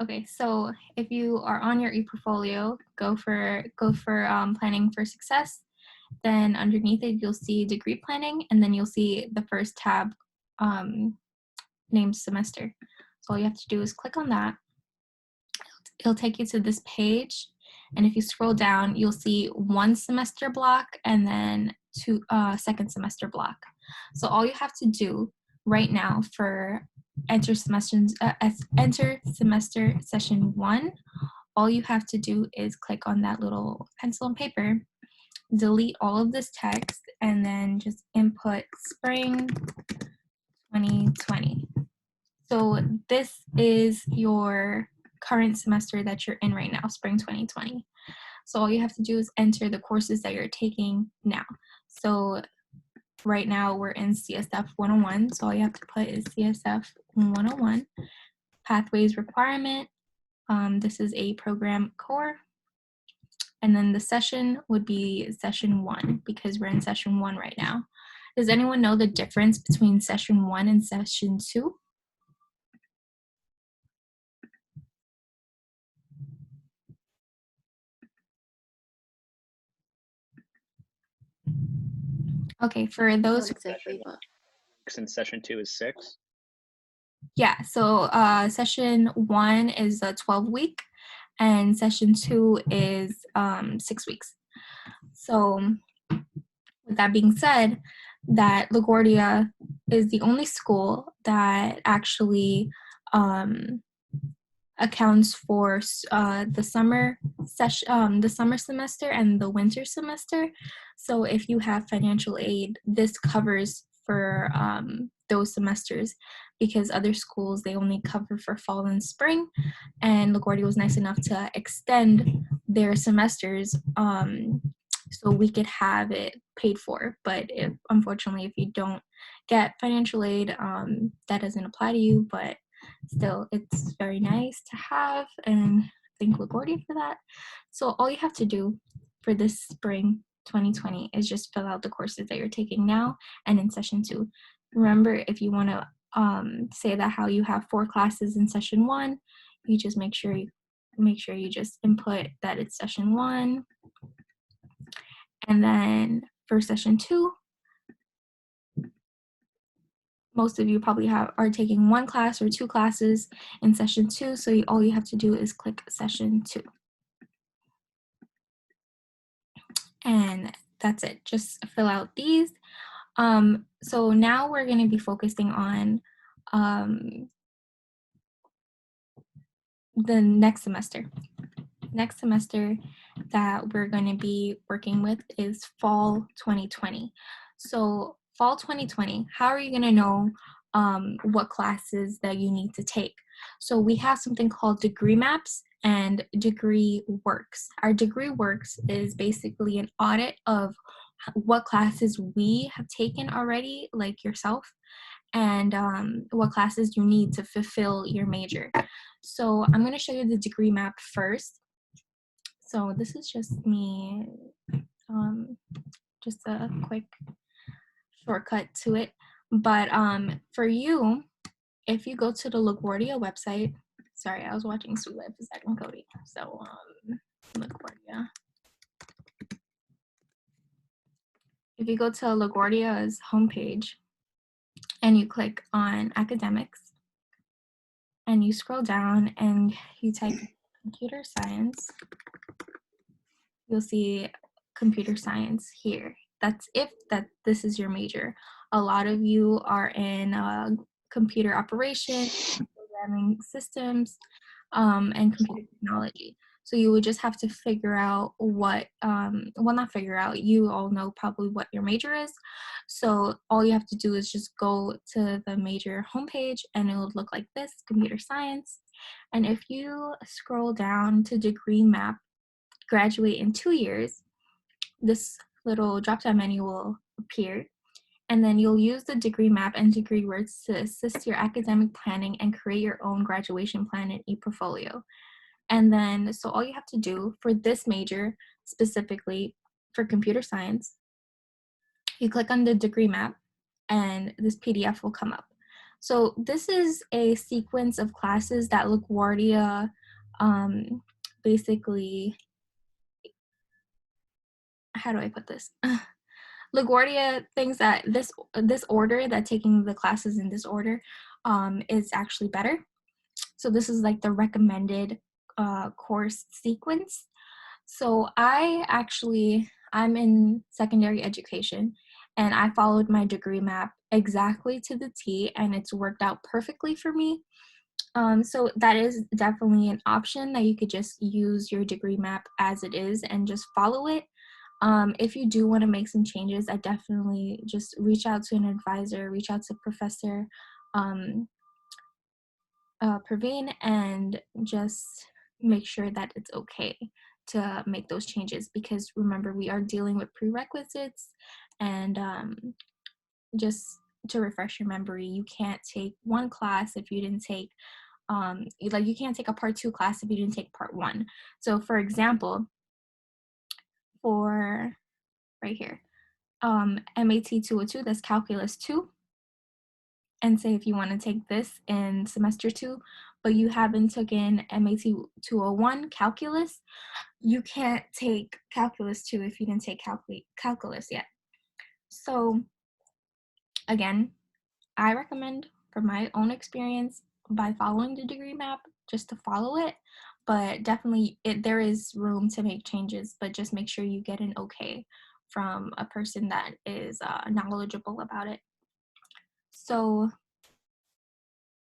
Okay, so if you are on your ePortfolio, go for planning for success. Then underneath it, you'll see degree planning, and then you'll see the first tab named semester. So all you have to do is click on that. It'll take you to this page, and if you scroll down, you'll see one semester block and then two second semester block. So all you have to do right now for enter semester session 1, all you have to do is click on that little pencil and paper, delete all of this text, and then just input spring 2020. So this is your current semester that you're in right now, spring 2020. So all you have to do is enter the courses that you're taking now. So right now we're in CSF 101, so all you have to put is CSF 101, pathways requirement. This is a program core. And then the session would be session 1 because we're in session 1 right now. Does anyone know the difference between session 1 and session 2? Okay, for those. Not exactly, but Since session 2 is 6. Yeah, so session 1 is a 12-week, and session 2 is 6 weeks. So with that being said, that LaGuardia is the only school that actually accounts for the summer the summer semester and the winter semester. So if you have financial aid, this covers for those semesters, because other schools, they only cover for fall and spring, and LaGuardia was nice enough to extend their semesters so we could have it paid for. But unfortunately, if you don't get financial aid, that doesn't apply to you, but still, it's very nice to have, and thank LaGuardia for that. So all you have to do for this spring 2020 is just fill out the courses that you're taking now and in session 2. Remember, if you want to say that how you have 4 classes in session 1, you just make sure you just input that it's session 1. And then for session 2, most of you probably are taking 1 class or 2 classes in session 2, so all you have to do is click session 2. And that's it. Just fill out these. So now we're going to be focusing on the next semester. Next semester that we're going to be working with is fall 2020. So fall 2020, how are you going to know what classes that you need to take? So we have something called degree maps and degree works. Our degree works is basically an audit of what classes we have taken already, like yourself, and what classes you need to fulfill your major. So I'm going to show you the degree map first. So this is just me, just a quick shortcut to it. But for you, if you go to the LaGuardia website, sorry, I was watching Sweet Life of Zach and Cody. So LaGuardia. If you go to LaGuardia's homepage and you click on academics and you scroll down and you type computer science, you'll see computer science here. That's if this is your major. A lot of you are in computer operation, programming systems, and computer technology. So you would just have to figure out what, well, not figure out, you all know probably what your major is. So all you have to do is just go to the major homepage and it will look like this, computer science. And if you scroll down to degree map, graduate in 2 years, this little drop-down menu will appear, and then you'll use the degree map and degree words to assist your academic planning and create your own graduation plan in ePortfolio. And then, so all you have to do for this major, specifically for computer science, you click on the degree map and this PDF will come up. So this is a sequence of classes that LaGuardia um, basically, how do I put this? LaGuardia thinks that this order, that taking the classes in this order, is actually better. So this is like the recommended course sequence. So I'm in secondary education, and I followed my degree map exactly to the T, and it's worked out perfectly for me. So that is definitely an option, that you could just use your degree map as it is and just follow it. If you do want to make some changes, I definitely just reach out to an advisor, reach out to Professor um, Praveen, and just make sure that it's okay to make those changes, because remember, we are dealing with prerequisites. And just to refresh your memory, you can't take one class if you didn't take like you can't take a part 2 class if you didn't take part 1. So for example, for right here, MAT 202, that's calculus 2. And say if you want to take this in semester 2, but you haven't taken MAT 201 calculus, you can't take calculus 2 if you didn't take calculus yet. So again, I recommend, from my own experience, by following the degree map, just to follow it. But definitely, there is room to make changes, but just make sure you get an okay from a person that is knowledgeable about it. So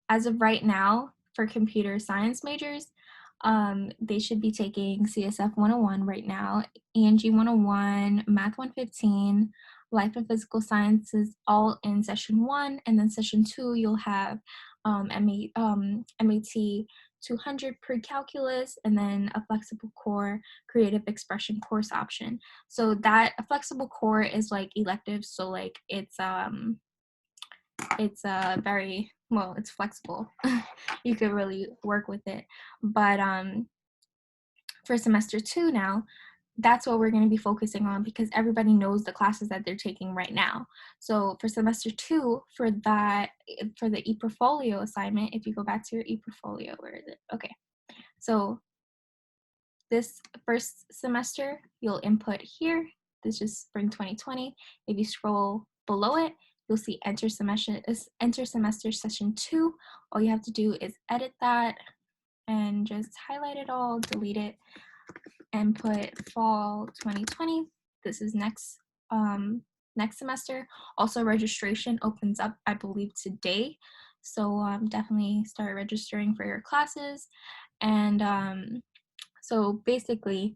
as of right now, for computer science majors, they should be taking CSF 101 right now, ENG 101, Math 115, Life and Physical Sciences, all in session 1. And then session 2, you'll have MAT 200 pre-calculus, and then a flexible core creative expression course option. So that a flexible core is like elective, so like it's very well, it's flexible. You could really work with it. But for semester 2 now, that's what we're going to be focusing on, because everybody knows the classes that they're taking right now. So for semester 2, for the e-portfolio assignment, if you go back to your e-portfolio, where is it? Okay. So this first semester, you'll input here. This is spring 2020. If you scroll below it, you'll see enter semester session 2. All you have to do is edit that and just highlight it all, delete it, and put fall 2020. This is next semester. Also, registration opens up, I believe, today. So definitely start registering for your classes. And so basically,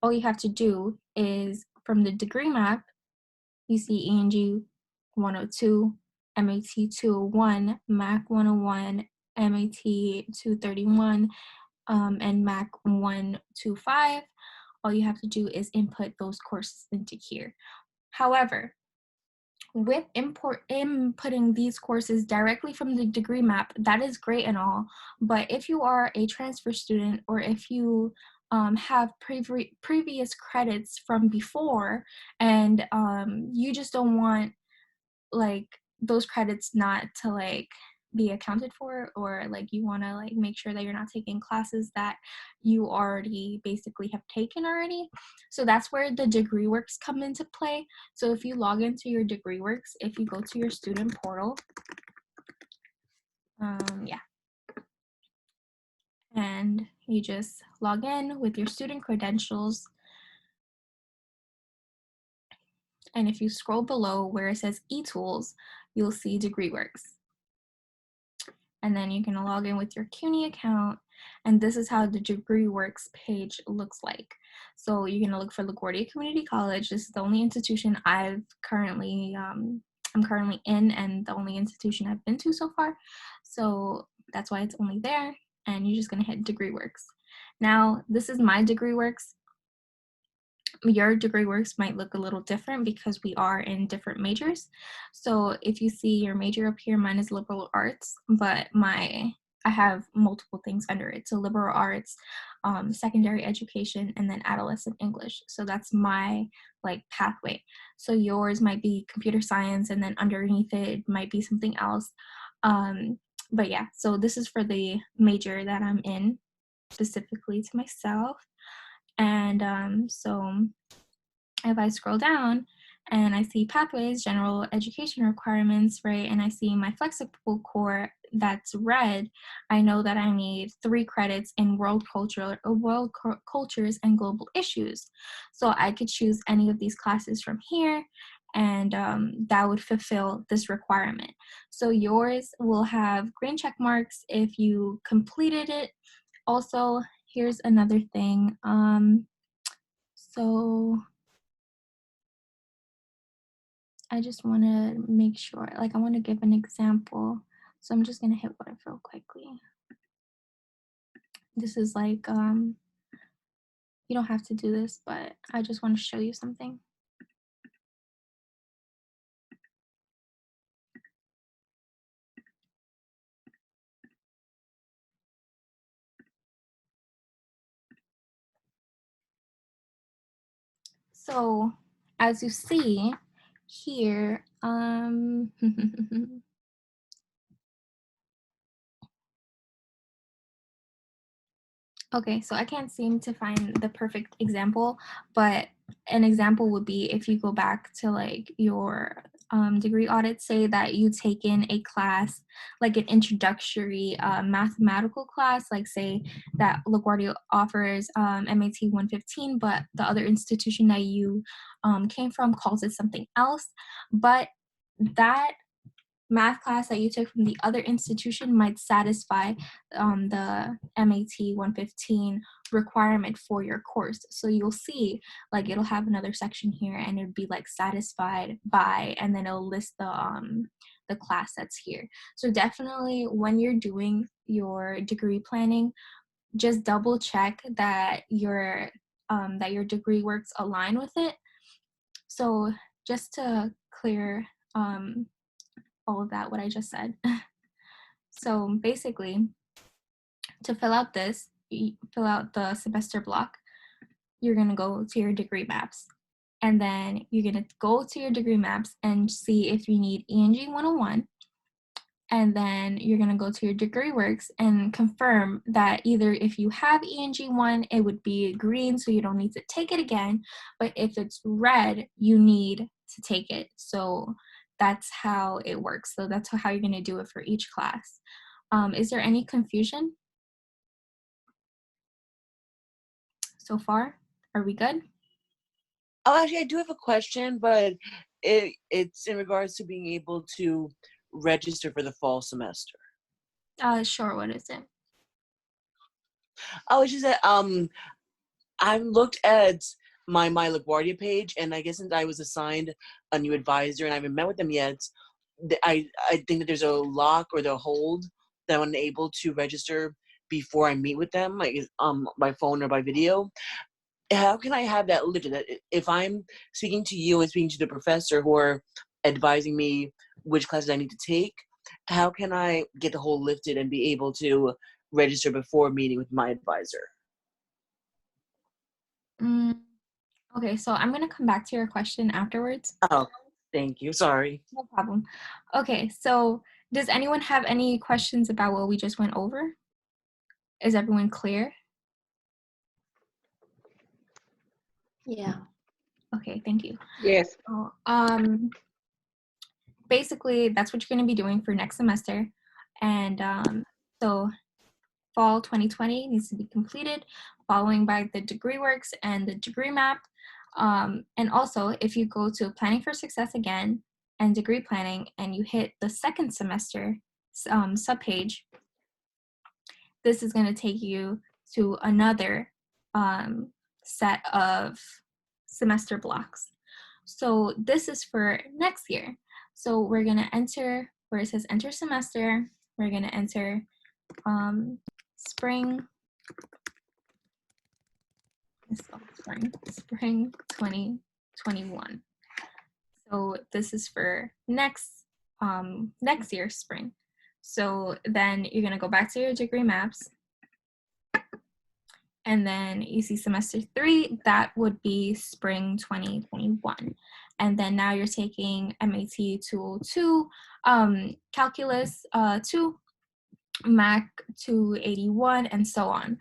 all you have to do is, from the degree map, you see ENG 102, MAT 201, MAC 101, MAT 231, and MAC 125. All you have to do is input those courses into here. However, with inputting these courses directly from the degree map, that is great and all, but if you are a transfer student, or if you have previous credits from before, and you just don't want like those credits not to like be accounted for, or like you want to like make sure that you're not taking classes that you already basically have taken already, so that's where the degree works come into play. So if you log into your degree works, if you go to your student portal, yeah, and you just log in with your student credentials, and if you scroll below where it says eTools, you'll see degree works. And then you can log in with your CUNY account, and this is how the degree works page looks like. So you're going to look for LaGuardia Community College. This is the only institution I'm currently in, and the only institution I've been to so far, so that's why it's only there. And you're just going to hit degree works. Now this is my degree works. Your degree works might look a little different because we are in different majors. So if you see your major up here, mine is liberal arts, but I have multiple things under it. So liberal arts, secondary education, and then adolescent English. So that's my like pathway. So yours might be computer science, and then underneath it might be something else. But yeah, so this is for the major that I'm in, specifically to myself. And so if I scroll down and I see pathways, general education requirements, right, and I see my flexible core that's red, I know that I need 3 credits in cultures and global issues. So I could choose any of these classes from here, and that would fulfill this requirement. So yours will have green check marks if you completed it. Also, here's another thing. So I just want to make sure, like, I want to give an example. So I'm just going to hit what real quickly. This is like, you don't have to do this, but I just want to show you something. So as you see here, okay, so I can't seem to find the perfect example, but an example would be if you go back to like your degree audit, say that you taken a class, like an introductory mathematical class, like say that LaGuardia offers MAT 115, but the other institution that you came from calls it something else. But that math class that you took from the other institution might satisfy the MAT 115 requirement for your course. So you'll see, like, it'll have another section here, and it'd be like satisfied by, and then it'll list the class that's here. So definitely, when you're doing your degree planning, just double check that your degree works align with it. So just to clear all of that, what I just said. So basically, to fill out this, fill out the semester block, you're gonna go to your degree maps. And then you're gonna go to your degree maps and see if you need ENG 101. And then you're gonna go to your degree works and confirm that either if you have ENG 1, it would be green, so you don't need to take it again. But if it's red, you need to take it. So that's how it works. So that's how you're gonna do it for each class. Is there any confusion so far? Are we good? Oh, actually, I do have a question, but it's in regards to being able to register for the fall semester. Sure, what is it? Oh, it's just that I've looked at my LaGuardia page, and I guess since I was assigned a new advisor and I haven't met with them yet, I think that there's a lock or the hold that I'm unable to register before I meet with them, like by phone or by video. How can I have that lifted? That if I'm speaking to you and speaking to the professor who are advising me which classes I need to take, how can I get the hold lifted and be able to register before meeting with my advisor? Mm, okay, so I'm gonna come back to your question afterwards. Oh, thank you. Sorry. No problem. Okay, so does anyone have any questions about what we just went over? Is everyone clear? Yeah. Okay, thank you. Yes. So, basically, that's what you're going to be doing for next semester. And so fall 2020 needs to be completed, following by the degree works and the degree map. And also, if you go to Planning for Success again and degree planning, and you hit the second semester subpage, this is going to take you to another set of semester blocks. So this is for next year. So we're going to enter where it says enter semester. We're going to enter spring 2021. So this is for next year's spring. So then you're going to go back to your degree maps, and then you see semester 3, that would be spring 2021. and then now you're taking MAT 202, Calculus 2, Mac 281, and so on.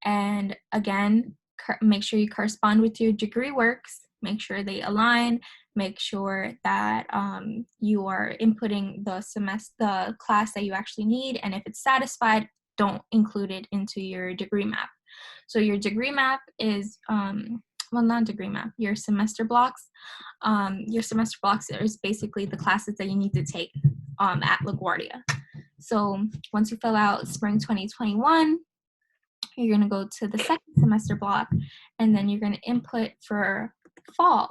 And again, make sure you correspond with your degree works, make sure they align, make sure that you are inputting the class that you actually need, and if it's satisfied, don't include it into your degree map. So your degree map is, well, not degree map, your semester blocks. Your semester blocks is basically the classes that you need to take at LaGuardia. So once you fill out spring 2021, you're going to go to the second semester block, and then you're going to input for fall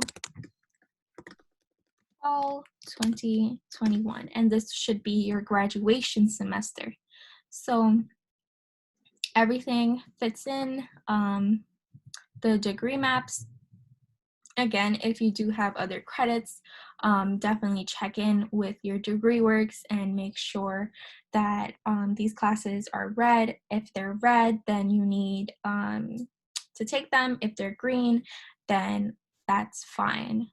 2021, and this should be your graduation semester. So everything fits in. The degree maps, again, if you do have other credits, definitely check in with your degree works and make sure that these classes are red. If they're red, then you need to take them. If they're green, then that's fine.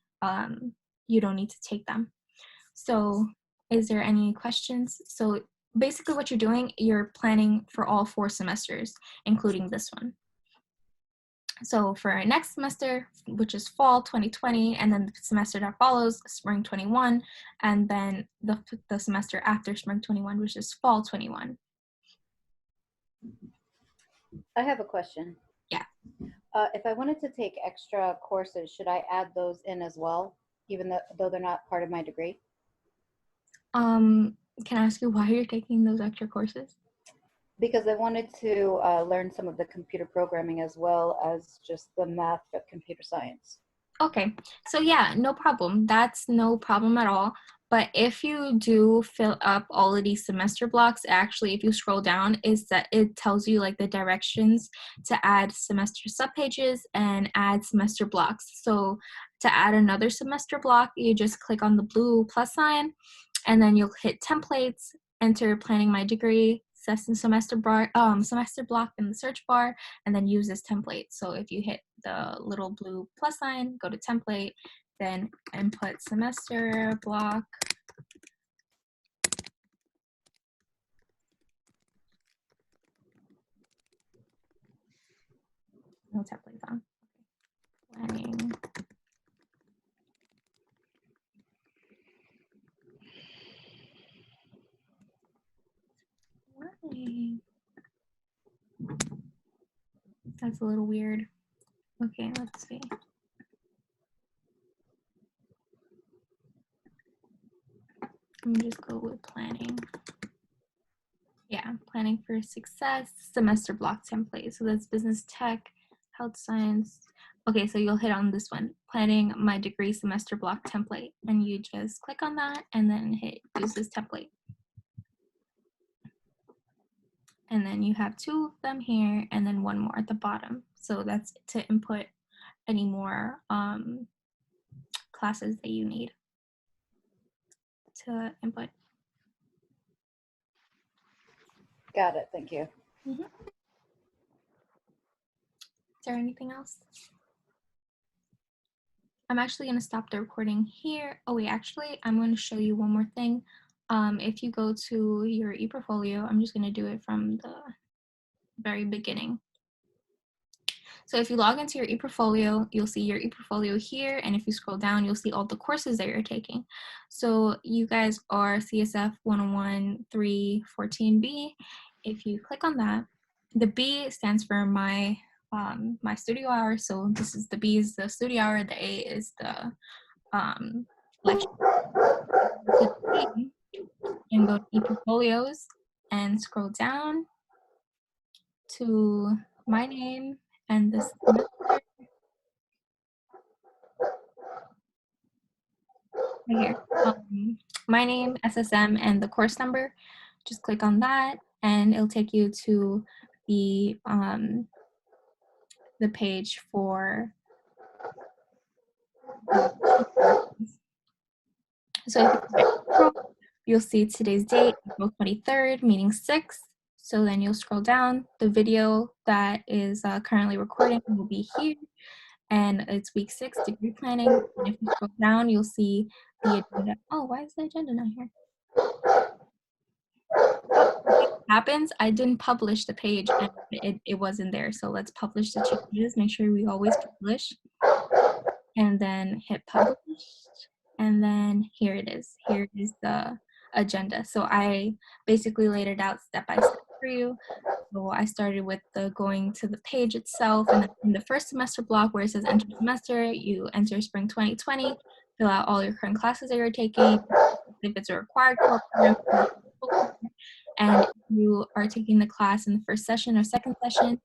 You don't need to take them. So is there any questions? So basically what you're doing, you're planning for all 4 semesters, including this one. So for our next semester, which is fall 2020, and then the semester that follows, spring 21, and then the semester after spring 21, which is fall 21. I have a question. Yeah. If I wanted to take extra courses, should I add those in as well, even though they're not part of my degree? Can I ask you why you're taking those extra courses? Because I wanted to learn some of the computer programming as well as just the math of computer science. Okay, so yeah, no problem. That's no problem at all. But if you do fill up all of these semester blocks, actually, if you scroll down, is that it tells you like the directions to add semester subpages and add semester blocks. So to add another semester block, you just click on the blue plus sign, and then you'll hit templates, enter planning my degree, semester block in the search bar, and then use this template. So if you hit the little blue plus sign, go to template, then input semester block. No templates on. Planning. Why? That's a little weird. Okay, let's see. Let me just go with planning. Yeah, planning for success, semester block template. So that's business tech, health science. Okay, so you'll hit on this one, planning my degree semester block template, and you just click on that and then hit use this template. And then you have 2 of them here and then 1 more at the bottom. So that's to input any more classes that you need to input. Got it. Thank you. Mm-hmm. Is there anything else? I'm actually going to stop the recording here. Oh wait, actually, I'm going to show you one more thing. If you go to your ePortfolio, I'm just going to do it from the very beginning. So if you log into your ePortfolio, you'll see your ePortfolio here, and if you scroll down, you'll see all the courses that you're taking. So you guys are CSF 101 314B. If you click on that, the B stands for my studio hour. So this is the B is the studio hour, the A is the lecture. And go to ePortfolios and scroll down to my name and this semester. Right here. My name, SSM, and the course number. Just click on that, and it'll take you to the page for. So if you you'll see today's date, April 23rd, meeting 6. So then you'll scroll down. The video that is currently recording will be here. and it's week 6, degree planning. And if you scroll down, you'll see the agenda. Oh, why is the agenda not here? What happens, I didn't publish the page and it wasn't there. So let's publish the changes. Make sure we always publish. And then hit publish. And then here it is. Here is the agenda. So I basically laid it out step by step for you. So I started with the going to the page itself, and then in the first semester block where it says enter semester, you enter spring 2020, fill out all your current classes that you're taking, if it's a required core program, and if you are taking the class in the first session or second session.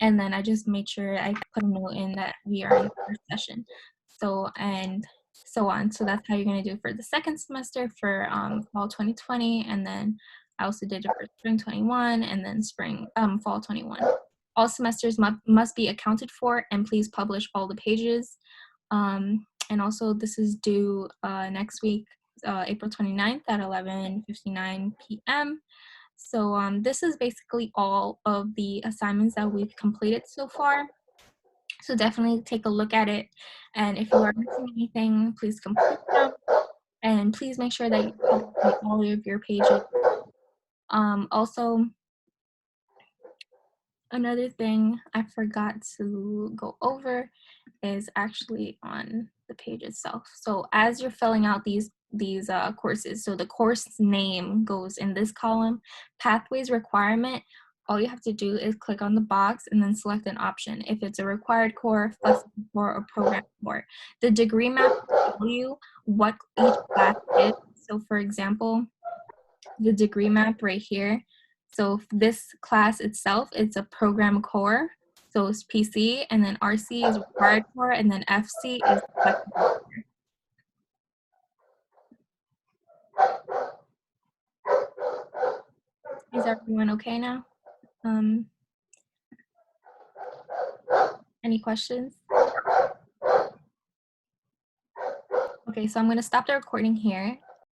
And then I just made sure I put a note in that we are in the first session. So, and so on. So that's how you're going to do for the second semester for fall 2020. And then I also did it for spring 21 and then fall 21. All semesters must be accounted for, and please publish all the pages. And also this is due next week, April 29th at 11:59 p.m. So this is basically all of the assignments that we've completed so far. So definitely take a look at it. And if you are missing anything, please complete them. And please make sure that you publish all of your pages. Also, another thing I forgot to go over is actually on the page itself. So as you're filling out these courses, so the course name goes in this column, pathways requirement, all you have to do is click on the box and then select an option. If it's a required core, flexible core, or program core. The degree map will tell you what each class is. So for example, the degree map right here. So this class itself, it's a program core. So it's PC, and then RC is required core, and then FC is flexible core. Is everyone okay now? Any questions? Okay, so I'm going to stop the recording here.